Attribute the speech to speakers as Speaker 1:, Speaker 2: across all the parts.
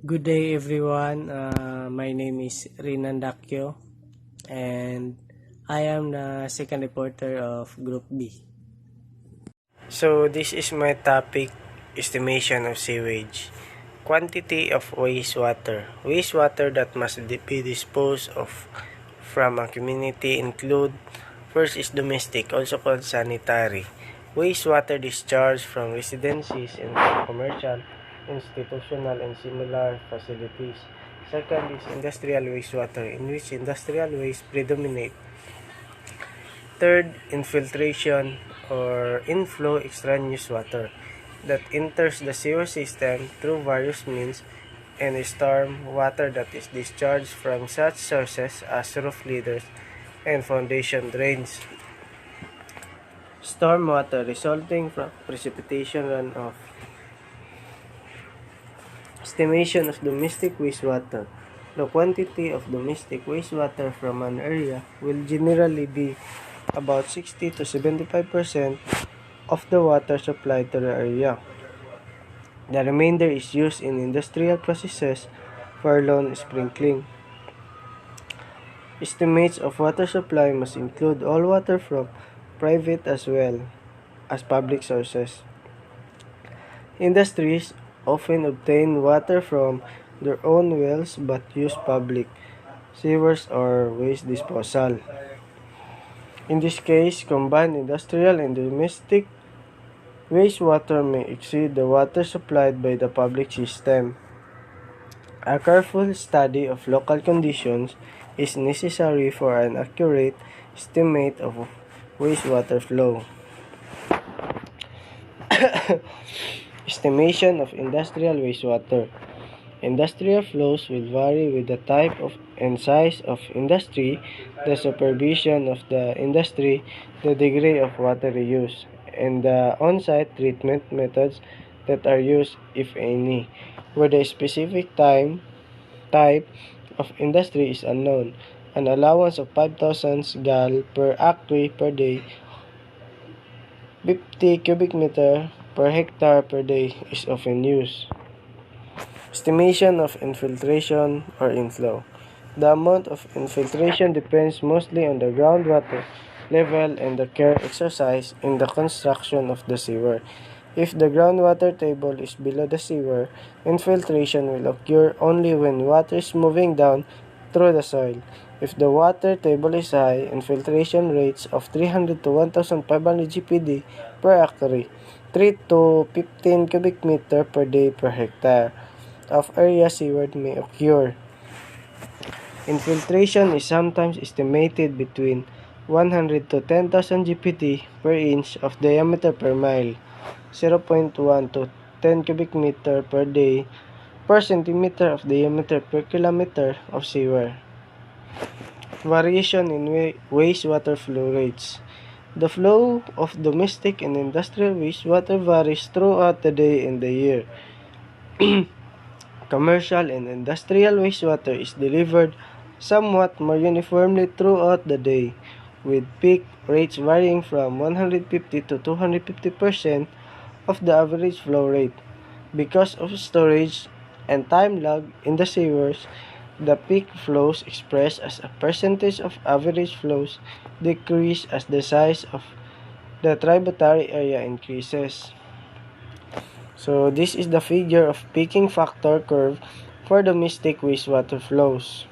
Speaker 1: Good day everyone. My name is Rinan Dakyo and I am the second reporter of Group B. So this is my topic, estimation of sewage. Quantity of wastewater. Wastewater that must be disposed of from a community include: first is domestic, also called sanitary. Wastewater discharged from residences and from commercial, institutional, and similar facilities. Second is industrial wastewater, in which industrial waste predominate. Third, infiltration or inflow extraneous water that enters the sewer system through various means, and storm water that is discharged from such sources as roof leaders and foundation drains. Storm water resulting from precipitation runoff. Estimation of domestic wastewater. The quantity of domestic wastewater from an area will generally be about 60 to 75% of the water supplied to the area. The remainder is used in industrial processes for lawn sprinkling. Estimates of water supply must include all water from private as well as public sources. Industries often obtain water from their own wells but use public sewers or waste disposal. In this case, combined industrial and domestic wastewater may exceed the water supplied by the public system. A careful study of local conditions is necessary for an accurate estimate of wastewater flow. Estimation of industrial wastewater. Industrial flows will vary with the type of and size of industry, the supervision of the industry, the degree of water reuse, and the on-site treatment methods that are used, if any. Where the specific type of industry is unknown, an allowance of 5,000 gal per acre per day, 50 cubic meter per hectare per day is often used. Estimation of infiltration or inflow. The amount of infiltration depends mostly on the groundwater level and the care exercised in the construction of the sewer. If the groundwater table is below the sewer, infiltration will occur only when water is moving down through the soil. If the water table is high, infiltration rates of 300 to 1,500 GPD per acre, 3 to 15 cubic meter per day per hectare of area sewered may occur. Infiltration is sometimes estimated between 100 to 10,000 GPD per inch of diameter per mile, 0.1 to 10 cubic meter per day per centimeter of diameter per kilometer of sewer. Variation in wastewater flow rates. The flow of domestic and industrial wastewater varies throughout the day and the year. Commercial and industrial wastewater is delivered somewhat more uniformly throughout the day, with peak rates varying from 150 to 250% of the average flow rate. Because of storage and time lag in the sewers, the peak flows expressed as a percentage of average flows decrease as the size of the tributary area increases. So this is the figure of peaking factor curve for domestic wastewater flows.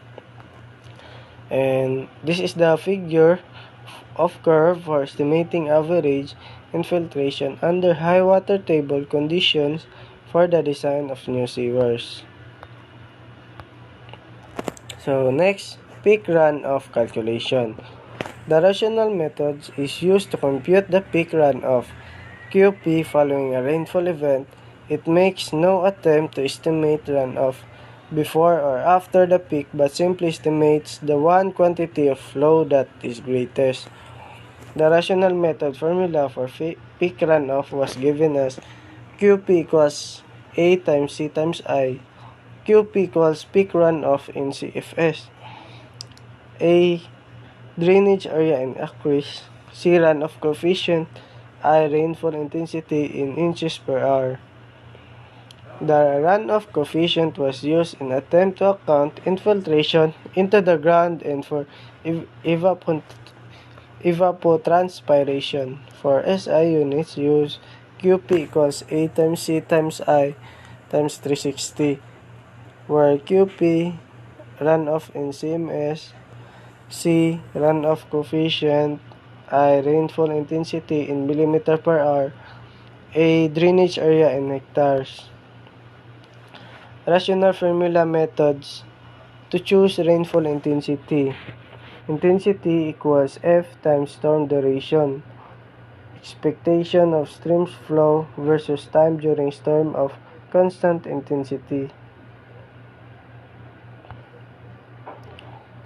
Speaker 1: And this is the figure of curve for estimating average infiltration under high water table conditions for the design of new sewers. So next, peak runoff calculation. The rational method is used to compute the peak runoff QP following a rainfall event. It makes no attempt to estimate runoff before or after the peak, but simply estimates the one quantity of flow that is greatest. The rational method formula for peak runoff was given as QP equals A times C times I. QP equals peak runoff in CFS. A, drainage area in acres. C, runoff coefficient. I, rainfall intensity in inches per hour. The runoff coefficient was used in attempt to account infiltration into the ground and for evapotranspiration. For SI units, use QP equals A times C times I times 360, where QP runoff in CMS, C runoff coefficient, I rainfall intensity in millimeter per hour, A drainage area in hectares. Rational formula methods to choose rainfall intensity. Intensity equals F times storm duration. Expectation of stream flow versus time during storm of constant intensity.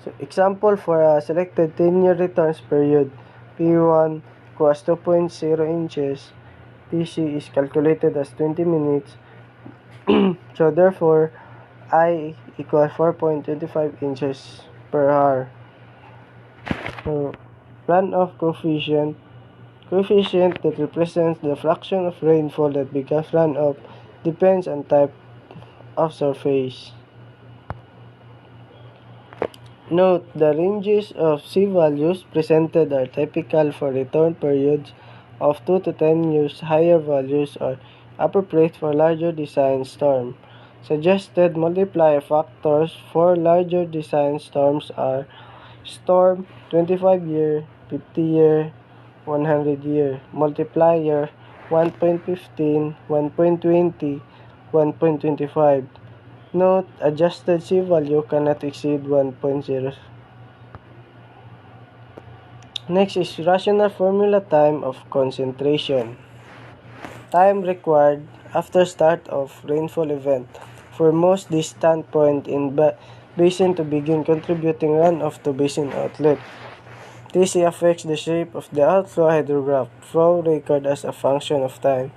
Speaker 1: So, example for a selected 10-year returns period. P1 equals 2.0 inches. PC is calculated as 20 minutes. So therefore, I equals 4.25 inches per hour. So, runoff coefficient that represents the fraction of rainfall that becomes runoff depends on type of surface. Note, the ranges of C values presented are typical for return periods of 2 to 10 years. Higher values are appropriate for larger design storm. Suggested multiplier factors for larger design storms are storm 25-year, 50-year, 100-year. Multiplier 1.15, 1.20, 1.25. Note, adjusted C value cannot exceed 1.0. Next is rational formula time of concentration. Time required after start of rainfall event for most distant point in basin to begin contributing runoff to basin outlet. TC affects the shape of the outflow hydrograph flow record as a function of time.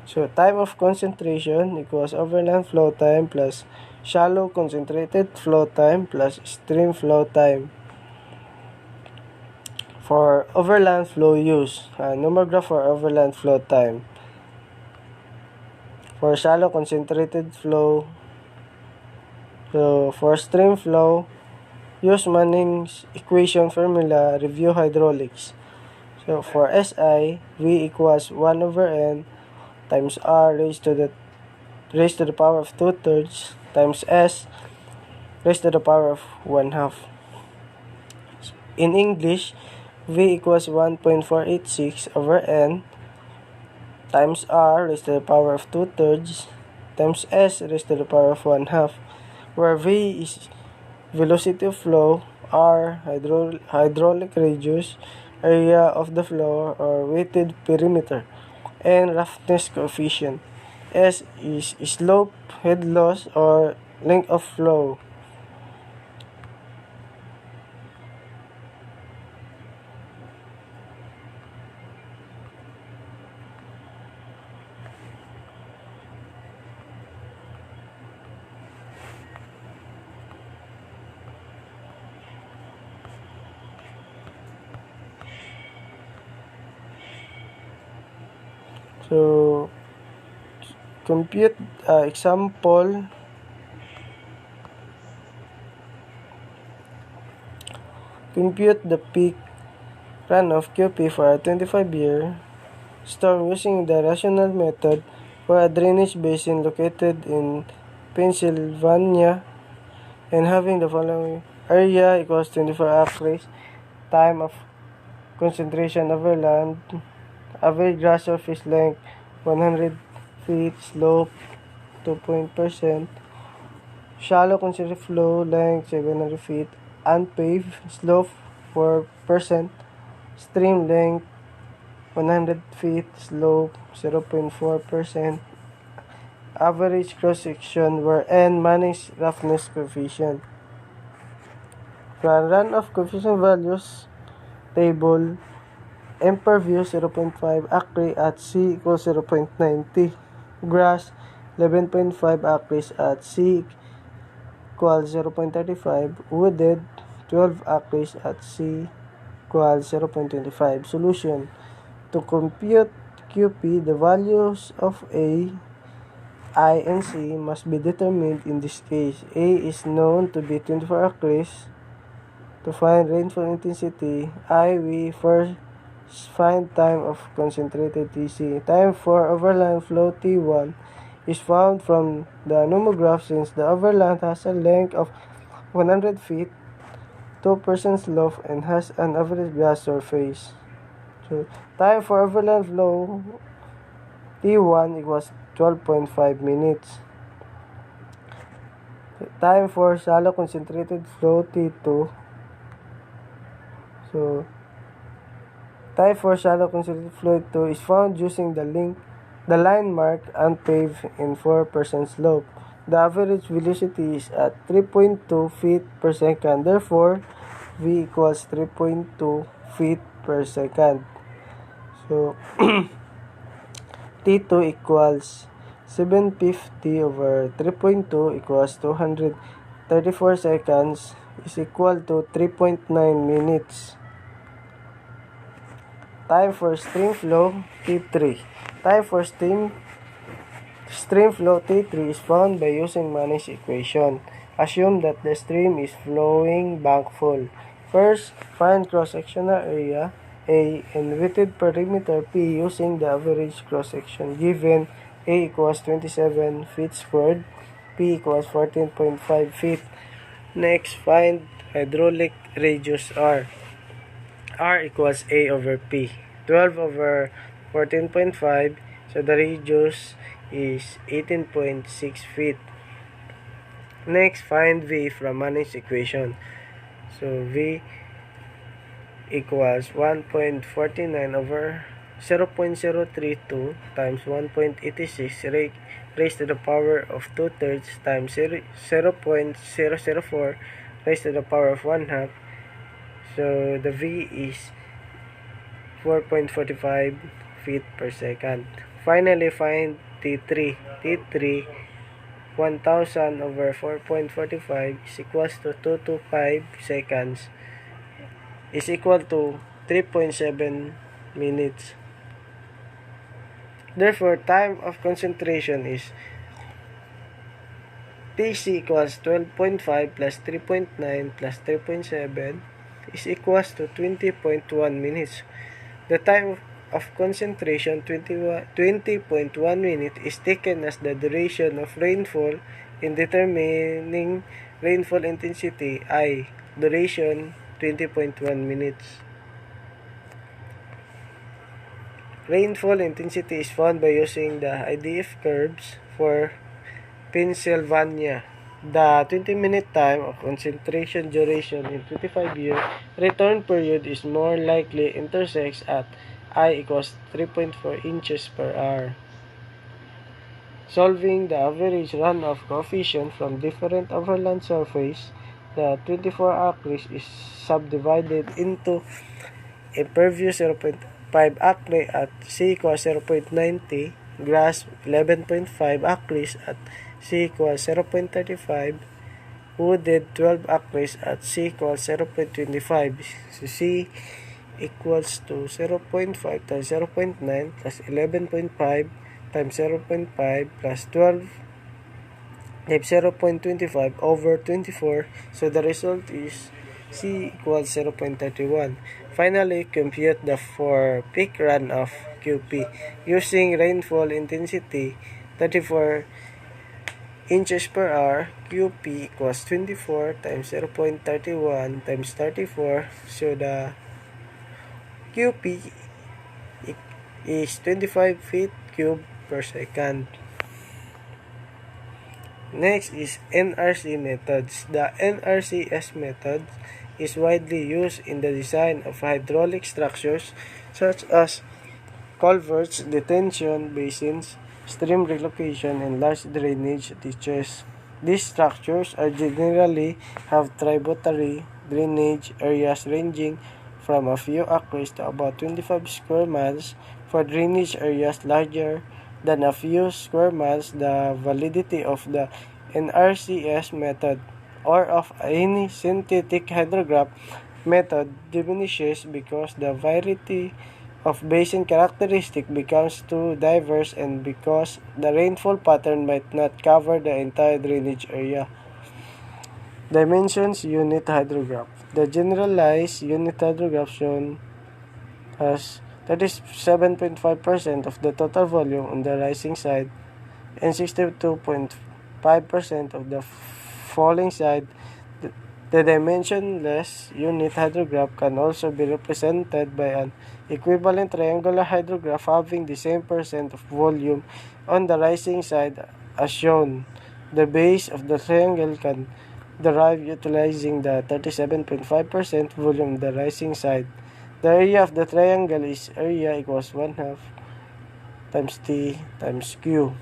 Speaker 1: So, time of concentration equals overland flow time plus shallow concentrated flow time plus stream flow time. For overland flow use, nomograph for overland flow time. For shallow concentrated flow, so for stream flow, use Manning's equation formula, review hydraulics. So for SI, V equals 1 over N times R raised to the power of 2/3 times S raised to the power of 1/2. In English, V equals 1.486 over N times R raised to the power of 2/3 times S raised to the power of 1/2, where V is velocity of flow, R hydraulic radius, area of the floor or weighted perimeter, and roughness coefficient. S is slope, head loss, or length of flow. So, compute example. Compute the peak runoff QP for a 25-year storm using the rational method for a drainage basin located in Pennsylvania and having the following: area equals 24 acres, time of concentration over land, average grass surface length 100 feet, slope 2%, shallow considered flow length 700 feet, unpaved slope 4%, stream length 100 feet, slope 0.4%, average cross section where N Manning's roughness coefficient. From runoff coefficient values table, M per view 0.5, acre at C equals 0.90, grass 11.5 acres at C equals 0.35, wooded 12 acres at C equals 0.25. Solution: to compute QP, the values of A, I and C must be determined in this case. A is known to be 24 acres. To find rainfall intensity, we first find time of concentrated TC. Time for overland flow T1 is found from the nomograph since the overland has a length of 100 feet, 2% slope, and has an average gas surface. So, time for overland flow T1 equals 12.5 minutes. Time for shallow concentrated flow T2. So, time for shallow concentrated flow T2 is found using the line mark unpaved in 4% slope. The average velocity is at 3.2 feet per second. Therefore, V equals 3.2 feet per second. So, T2 equals 750 over 3.2 equals 234 seconds is equal to 3.9 minutes. Time for stream flow T3. Time for stream flow T3 is found by using Manish's equation. Assume that the stream is flowing bank full. First, find cross-sectional area A and weighted perimeter P using the average cross-section given A equals 27 feet squared, P equals 14.5 feet. Next, find hydraulic radius R. R equals A over P. 12 over 14.5, so the radius is 18.6 feet. Next, find V from Manish's equation. So, V equals 1.49 over 0.032 times 1.86 raised to the power of 2/3 times 0.004 raised to the power of 1/2. So, the V is 4.45 feet per second. Finally, find T3. T3, 1,000 over 4.45 is equals to 225 seconds is equal to 3.7 minutes. Therefore, time of concentration is TC equals 12.5 plus 3.9 plus 3.7 is equals to 20.1 minutes. The time of concentration 20.1 minutes is taken as the duration of rainfall in determining rainfall intensity I. Duration 20.1 minutes. Rainfall intensity is found by using the IDF curves for Pennsylvania. The 20-minute time of concentration duration in 25-year return period is more likely intersects at I equals 3.4 inches per hour. Solving the average runoff coefficient from different overland surface, the 24 acres is subdivided into impervious 0.5 acre at C equals 0.90, grass 11.5 acres at C equals 0.35, wooded 12 acres at C equals 0.25. So C equals to 0.5 times 0.9 plus 11.5 times 0.5 plus 12 times 0.25 over 24. So the result is C equals 0.31. Finally, compute the for peak runoff QP using rainfall intensity 34 inches per hour. QP equals 24 times 0.31 times 34. So the QP is 25 feet cube per second. Next is NRC methods. The NRCS method is widely used in the design of hydraulic structures such as culverts, detention basins, stream relocation, and large drainage ditches. These structures are generally have tributary drainage areas ranging from a few acres to about 25 square miles. For drainage areas larger than a few square miles, the validity of the NRCS method or of any synthetic hydrograph method diminishes because the variety of basin characteristic becomes too diverse and because the rainfall pattern might not cover the entire drainage area. Dimensions unit hydrograph. The generalized unit hydrograph shown has 37.5% of the total volume on the rising side and 62.5% of the falling side. The dimensionless unit hydrograph can also be represented by an equivalent triangular hydrograph having the same percent of volume on the rising side as shown. The base of the triangle can derive utilizing the 37.5% volume on the rising side. The area of the triangle is area equals 1/2 times T times Q,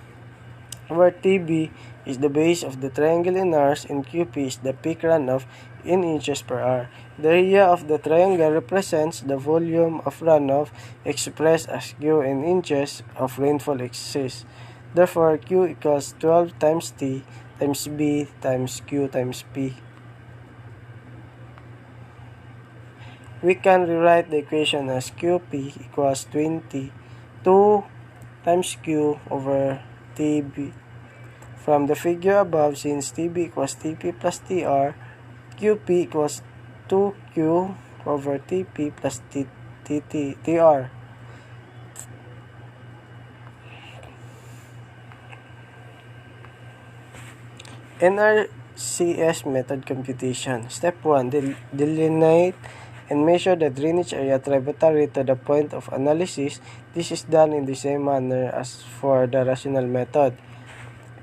Speaker 1: where TB is the base of the triangle in hours and QP is the peak runoff in inches per hour. The area of the triangle represents the volume of runoff expressed as Q in inches of rainfall excess. Therefore, Q equals 12 times T times B times Q times P. We can rewrite the equation as QP equals 22 times Q over TB. From the figure above, since TB equals TP plus TR, QP equals 2Q over TP plus TR. NRCS method computation. Step 1. Delineate and measure the drainage area tributary to the point of analysis. This is done in the same manner as for the rational method.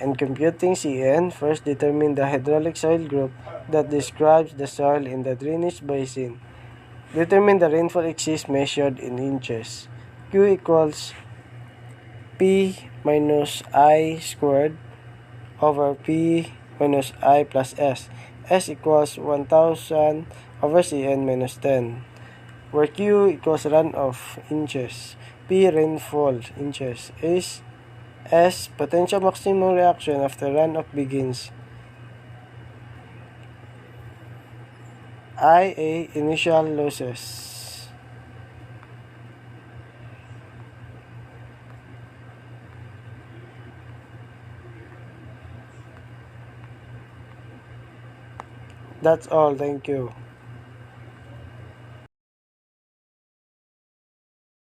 Speaker 1: In computing CN, first determine the hydraulic soil group that describes the soil in the drainage basin. Determine the rainfall excess measured in inches. Q equals P minus I squared over P minus I plus S. S equals 1000 over Cn minus 10, where Q equals runoff inches, P rainfall inches, is S potential maximum reaction after runoff begins, IA initial losses. That's all. Thank you.